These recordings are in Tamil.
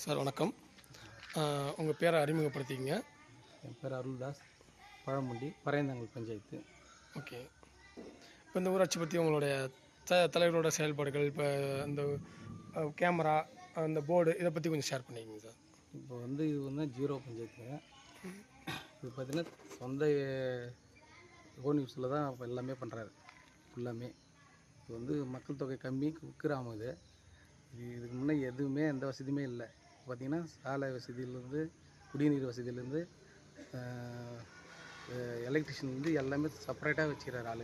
சார் வணக்கம். உங்கள் பேரை அறிமுகப்படுத்திக்கங்க. என் பேர் அருள்தாஸ், பழமுண்டி, பறையந்தாங்கல் பஞ்சாயத்து. ஓகே. இப்போ இந்த ஊராட்சி பற்றி உங்களுடைய தலைவரோட செயல்பாடுகள், இப்போ இந்த கேமரா, அந்த போர்டு, இதை பற்றி கொஞ்சம் ஷேர் பண்ணிக்கங்க சார். இப்போ இது வந்து 0 பஞ்சாயத்துங்க. இது பார்த்திங்கன்னா சொந்த ஓன் யூஸில் தான் இப்போ எல்லாமே பண்ணுறாரு ஃபுல்லாமே. இது மக்கள் தொகை கம்மி, குக்கிராமம். இதுக்கு முன்னே எதுவுமே எந்த வசதியுமே இல்லை. பார்த்திங்கன்னா சாலை வசதியிலேருந்து, குடிநீர் வசதியிலேருந்து, எலக்ட்ரிஷியன் எல்லாமே செப்பரேட்டாக வச்சுக்கிறார் ஆள்.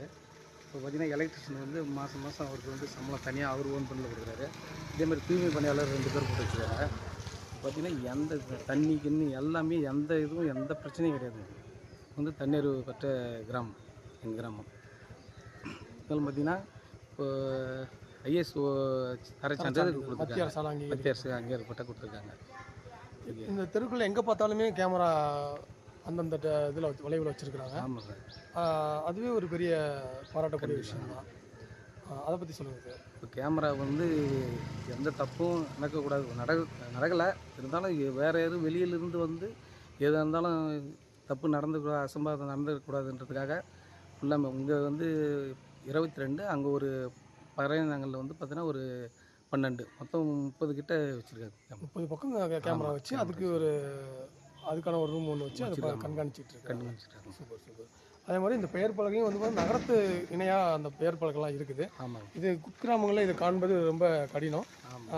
இப்போ பார்த்திங்கன்னா எலக்ட்ரிஷியன் மாதம் மாதம் அவருக்கு சம்பளம் தனியாக அவர் ஓன் பண்ணில் கொடுக்குறாரு. இதேமாதிரி தூய்மை பணியாளர் 2 பேர் போட்டு வச்சுருக்காங்க. பார்த்திங்கன்னா எந்த தண்ணி கிண்ணி எல்லாமே எந்த இதுவும் எந்த பிரச்சனையும் கிடையாது. தண்ணீர் பெற்ற கிராமம் எங்கள் கிராமம். இதெல்லாம் பார்த்திங்கன்னா இப்போ ISO தர சான்றிதழ் கொடுத்துருக்காங்க, மத்திய அரசு அங்கீகாரப்பட்ட கொடுத்துருக்காங்க. இந்த தெருக்குள்ளே எங்கே பார்த்தாலுமே கேமரா அந்தந்த இதில் வளைவில் வச்சுருக்குறாங்க. ஆமாம் சார். அதுவே ஒரு பெரிய பாராட்டக்கூடிய விஷயம் தான். அதை பற்றி சொல்லுங்கள் சார். இப்போ கேமரா எந்த தப்பும் நடக்கக்கூடாது, நடக்கலை. இருந்தாலும் வேறு யாரும் வெளியிலிருந்து எதாக இருந்தாலும் தப்பு நடந்துக்கூடாது, அசம்பாவிதம் நடந்துக்கூடாதுன்றதுக்காக ஃபுல்லாக இங்கே 22, அங்கே ஒரு பறையந்தாங்கல்ல பார்த்தீங்கன்னா ஒரு 12, மொத்தம் 30 கிட்ட வச்சுருக்காங்க. 30 பக்கம் கேமரா வச்சு அதுக்கான ஒரு ரூம் ஒன்று வச்சு அதை கண்காணிச்சிட்டு இருக்காங்க. Super super. அதே மாதிரி இந்த பெயர் பலகையும் நகரத்து இணையாக அந்த பெயர் பலகைலாம் இருக்குது. ஆமாம். இது குக்கிராமங்களில் இதை காண்பது ரொம்ப கடினம்.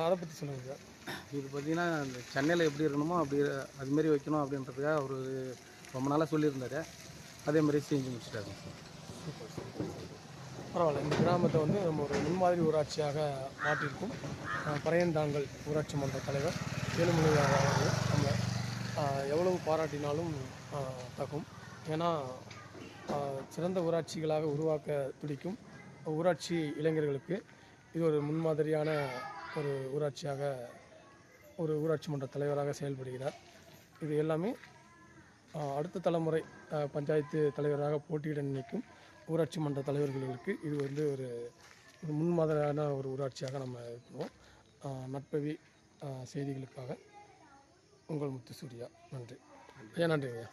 அதை பற்றி சொல்லுங்கள் சார். இது பார்த்திங்கன்னா இந்த சென்னையில் எப்படி இருக்கணுமோ அதுமாரி வைக்கணும் அப்படின்றதுக்காக அவர் ரொம்ப நாளாக சொல்லியிருந்தாரு. அதேமாதிரி செஞ்சு முடிச்சுட்டாங்க சார். Super super. பரவாயில்ல. இந்த கிராமத்தை நம்ம ஒரு முன்மாதிரி ஊராட்சியாக மாற்றியிருக்கும். பறையந்தாங்கல் ஊராட்சி மன்ற தலைவர் வேலுமணி அவர்கள் நம்ம எவ்வளவு பாராட்டினாலும் தகும். ஏன்னா சிறந்த ஊராட்சிகளாக உருவாக்க துடிக்கும் ஊராட்சி இளைஞர்களுக்கு இது ஒரு முன்மாதிரியான ஒரு ஊராட்சியாக, ஒரு ஊராட்சி மன்ற தலைவராக செயல்படுகிறார். இது எல்லாமே அடுத்த தலைமுறை பஞ்சாயத்து தலைவராக போட்டியிட நினைக்கும் ஊராட்சி மன்ற தலைவர்களுக்கு இது ஒரு முன்மாதிரியான ஒரு ஊராட்சியாக நம்ம இருக்கிறோம். நட்பவி செய்திகளுக்காக உங்கள் முத்துசூர்யா. நன்றி ஐயா. நன்றிங்க ஐயா.